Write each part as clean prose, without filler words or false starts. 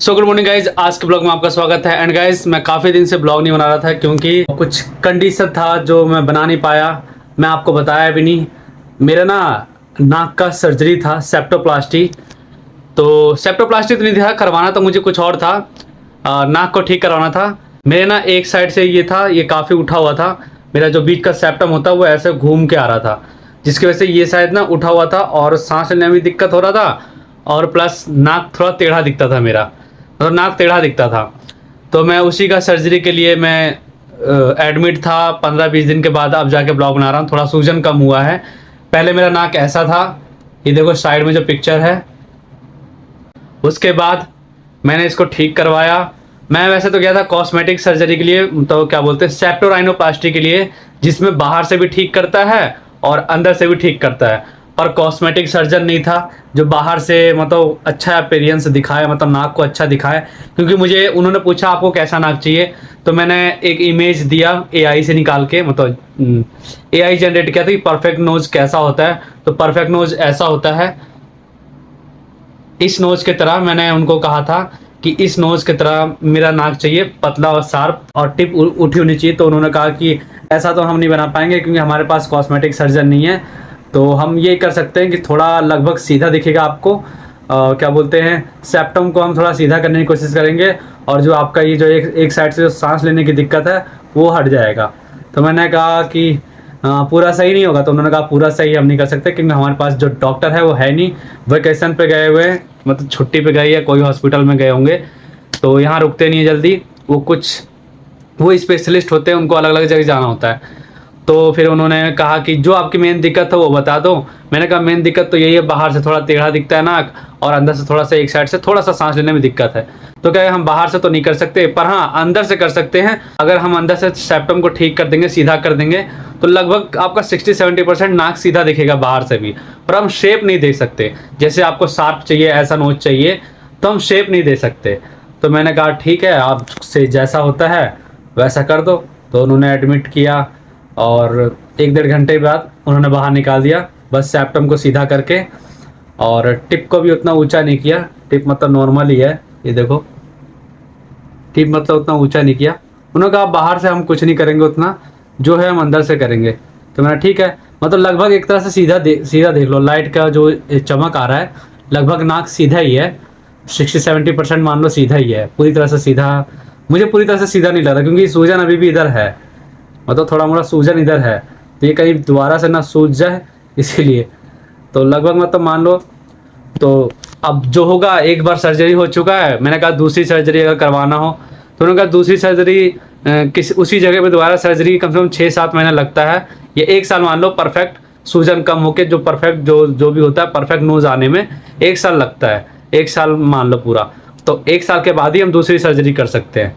So good morning guys, आज के blog में आपका स्वागत है। एंड गाइज मैं काफ़ी दिन से ब्लॉग नहीं बना रहा था क्योंकि कुछ कंडीशन था जो मैं बना नहीं पाया। मैं आपको बताया भी नहीं। मेरा ना नाक का सर्जरी था, सेप्टोप्लास्टी। तो सेप्टोप्लास्टी तो नहीं था, करवाना तो मुझे कुछ और था। नाक को ठीक करवाना था। मेरे ना एक साइड से ये था, ये काफ़ी उठा हुआ था। मेरा जो बीच का सेप्टम होता है वो ऐसे घूम के आ रहा था, जिसकी वजह से ये साइड ना उठा हुआ था और सांस लेने में भी दिक्कत हो रहा था। और प्लस नाक थोड़ा टेढ़ा दिखता था मेरा, और नाक टेढ़ा दिखता था। तो मैं उसी का सर्जरी के लिए मैं एडमिट था 15-20 दिन के बाद। अब जाके ब्लॉग बना रहा हूँ, थोड़ा सूजन कम हुआ है। पहले मेरा नाक ऐसा था, ये देखो साइड में जो पिक्चर है। उसके बाद मैंने इसको ठीक करवाया। मैं वैसे तो गया था कॉस्मेटिक सर्जरी के लिए, तो क्या बोलते हैं सेप्टोराइनोप्लास्टी के लिए, जिसमें बाहर से भी ठीक करता है और अंदर से भी ठीक करता है। और कॉस्मेटिक सर्जन नहीं था जो बाहर से मतलब अच्छा अपीयरेंस दिखाए, मतलब नाक को अच्छा दिखाए। क्योंकि मुझे उन्होंने पूछा आपको कैसा नाक चाहिए, तो मैंने एक इमेज दिया एआई से निकाल के, मतलब एआई जनरेट किया था कि परफेक्ट नोज कैसा होता है। तो परफेक्ट नोज ऐसा होता है, इस नोज की तरह। मैंने उनको कहा था कि इस नोज की तरह मेरा नाक चाहिए, पतला और शार्प, और टिप उठी होनी चाहिए। तो उन्होंने कहा कि ऐसा तो हम नहीं बना पाएंगे क्योंकि हमारे पास कॉस्मेटिक सर्जन नहीं है। तो हम ये कर सकते हैं कि थोड़ा लगभग सीधा दिखेगा आपको। क्या बोलते हैं, सेप्टम को हम थोड़ा सीधा करने की कोशिश करेंगे, और जो आपका ये जो एक साइड से जो सांस लेने की दिक्कत है वो हट जाएगा। तो मैंने कहा कि पूरा सही नहीं होगा। तो उन्होंने कहा पूरा सही हम नहीं कर सकते क्योंकि हमारे पास जो डॉक्टर है वो है नहीं, वेकेशन पे गए हुए हैं, मतलब छुट्टी पे गई है, कोई हॉस्पिटल में गए होंगे। तो यहाँ रुकते नहीं है जल्दी, वो स्पेशलिस्ट होते हैं, उनको अलग अलग जगह जाना होता है। तो फिर उन्होंने कहा कि जो आपकी मेन दिक्कत है वो बता दो। मैंने कहा मेन दिक्कत तो यही है, बाहर से थोड़ा टेढ़ा दिखता है नाक, और अंदर से थोड़ा सा एक साइड से थोड़ा सा सांस लेने में दिक्कत है। तो क्या हम बाहर से तो नहीं कर सकते, पर हाँ अंदर से कर सकते हैं। अगर हम अंदर से सेप्टम को ठीक कर देंगे, सीधा कर देंगे, तो लगभग आपका 60-70% नाक सीधा दिखेगा बाहर से भी। पर हम शेप नहीं दे सकते, जैसे आपको शार्प चाहिए, ऐसा नोच चाहिए, तो हम शेप नहीं दे सकते। तो मैंने कहा ठीक है, आपसे जैसा होता है वैसा कर दो। तो उन्होंने एडमिट किया और 1-1.5 घंटे बाद उन्होंने बाहर निकाल दिया, बस सेप्टम को सीधा करके। और टिप को भी उतना ऊंचा नहीं किया, टिप मतलब नॉर्मल ही है, ये देखो टिप मतलब उतना ऊंचा नहीं किया। उन्होंने कहा बाहर से हम कुछ नहीं करेंगे, उतना जो है हम अंदर से करेंगे। तो मैंने ठीक है, मतलब लगभग एक तरह से सीधा देख लो, लाइट का जो चमक आ रहा है लगभग नाक सीधा ही है, 60-70% मान लो सीधा ही है। पूरी तरह से सीधा मुझे पूरी तरह से सीधा नहीं लग रहा क्योंकि सूजन अभी भी इधर है, मतलब थोड़ा मोड़ा सूजन इधर है। तो ये कहीं दोबारा से ना सूज जाए इसीलिए। तो लगभग मतलब मान लो, तो अब जो होगा, एक बार सर्जरी हो चुका है। मैंने कहा दूसरी सर्जरी अगर करवाना हो, तो उन्होंने कहा दूसरी सर्जरी किस उसी जगह पे दोबारा सर्जरी कम से कम 6-7 महीना लगता है, या 1 साल मान लो। परफेक्ट सूजन कम होके जो परफेक्ट जो भी होता है परफेक्ट नोज आने में 1 साल लगता है, 1 साल मान लो पूरा। तो 1 साल के बाद ही हम दूसरी सर्जरी कर सकते हैं।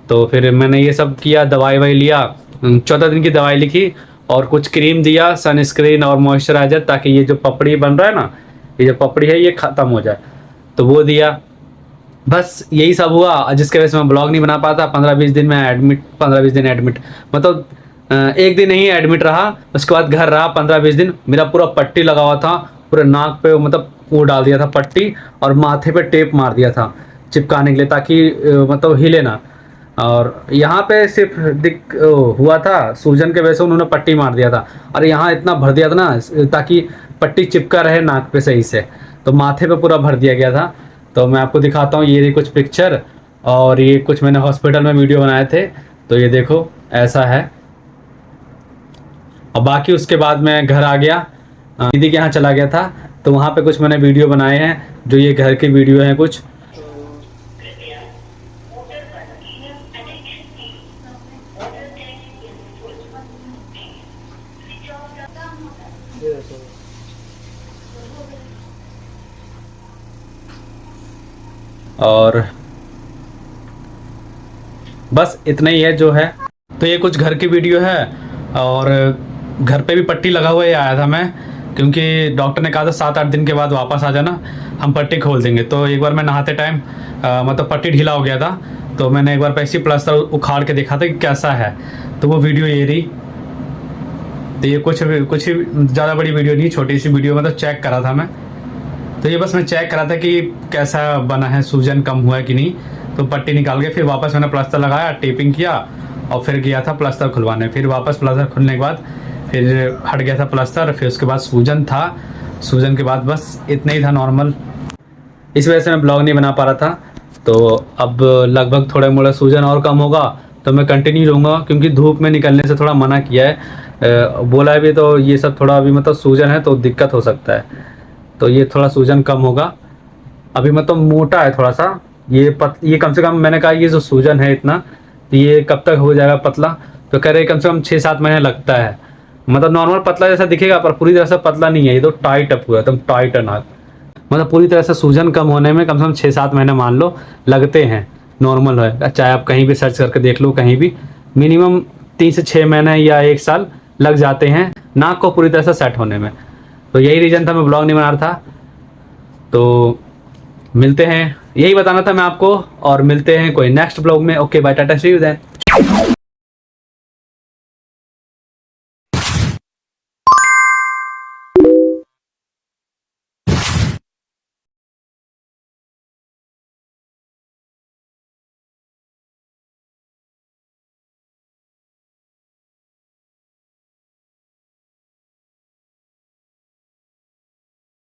तो फिर मैंने ये सब किया, दवाई वाई लिया, 14 दिन की दवाई लिखी, और कुछ क्रीम दिया, सनस्क्रीन और मॉइस्चराइजर, ताकि ये जो पपड़ी बन रहा है ना, ये जो पपड़ी है ये ख़त्म हो जाए। तो वो दिया, बस यही सब हुआ, जिसके वजह से मैं ब्लॉग नहीं बना पाता। 15-20 दिन में एडमिट, 15-20 दिन एडमिट, मतलब 1 दिन ही एडमिट रहा, उसके बाद घर रहा 15-20 दिन। मेरा पूरा पट्टी लगा हुआ था पूरे नाक पे, मतलब वो डाल दिया था पट्टी, और माथे पे टेप मार दिया था चिपकाने के लिए, ताकि मतलब हिले ना। और यहाँ पे सिर्फ हुआ था सूजन के वजह से उन्होंने पट्टी मार दिया था, और यहाँ इतना भर दिया था ना ताकि पट्टी चिपका रहे नाक पे सही से। तो माथे पे पूरा भर दिया गया था। तो मैं आपको दिखाता हूँ, ये कुछ पिक्चर, और ये कुछ मैंने हॉस्पिटल में वीडियो बनाए थे। तो ये देखो ऐसा है। और बाकी उसके बाद मैं घर आ गया, दीदी के यहाँ चला गया था, तो वहाँ पे कुछ मैंने वीडियो बनाए हैं, जो ये घर की वीडियो हैं कुछ। और बस इतना ही है जो है। तो ये कुछ घर की वीडियो है, और घर पे भी पट्टी लगा हुआ ही आया था मैं, क्योंकि डॉक्टर ने कहा था 7-8 दिन के बाद वापस आ जाना, हम पट्टी खोल देंगे। तो एक बार मैं नहाते टाइम मतलब पट्टी ढीला हो गया था, तो मैंने एक बार पैसे प्लास्टर उखाड़ के देखा था कि कैसा है। तो वो वीडियो ये रही। तो ये कुछ ही ज़्यादा बड़ी वीडियो नहीं, छोटी सी वीडियो, मतलब चेक करा था मैं। तो ये बस मैं चेक करा था कि कैसा बना है, सूजन कम हुआ है कि नहीं। तो पट्टी निकाल के फिर वापस मैंने प्लास्टर लगाया, टेपिंग किया और फिर गया था प्लास्टर खुलवाने। फिर वापस प्लास्टर खुलने के बाद फिर हट गया था प्लास्टर। फिर उसके बाद सूजन था, सूजन के बाद बस इतना ही था नॉर्मल। इस वजह से मैं ब्लॉग नहीं बना पा रहा था। तो अब लगभग थोड़ा मोड़ा सूजन और कम होगा तो मैं कंटिन्यू रहूँगा, क्योंकि धूप में निकलने से थोड़ा मना किया है। बोला है भी तो ये सब थोड़ा अभी मतलब सूजन है तो दिक्कत हो सकता है, तो ये थोड़ा सूजन कम होगा। अभी मतलब मोटा है थोड़ा सा ये कम से कम मैंने कहा ये जो सूजन है इतना, तो ये कब तक हो जाएगा पतला। तो कह रहे कम से कम 6-7 महीने लगता है। मतलब नॉर्मल पतला जैसा दिखेगा पर पूरी तरह से पतला नहीं है, ये तो टाइट है, पूरा एकदम टाइट है नाक। मतलब पूरी तरह से सूजन कम होने में कम से कम 6-7 महीने मान लो लगते हैं, नॉर्मल है। चाहे आप कहीं भी सर्च करके देख लो, कहीं भी मिनिमम 3 से 6 महीने या 1 साल लग जाते हैं नाक को पूरी तरह से सेट होने में। तो यही रीज़न था मैं ब्लॉग नहीं बना रहा था। तो मिलते हैं, यही बताना था मैं आपको, और मिलते हैं कोई नेक्स्ट ब्लॉग में। Okay bye, tata, see you then.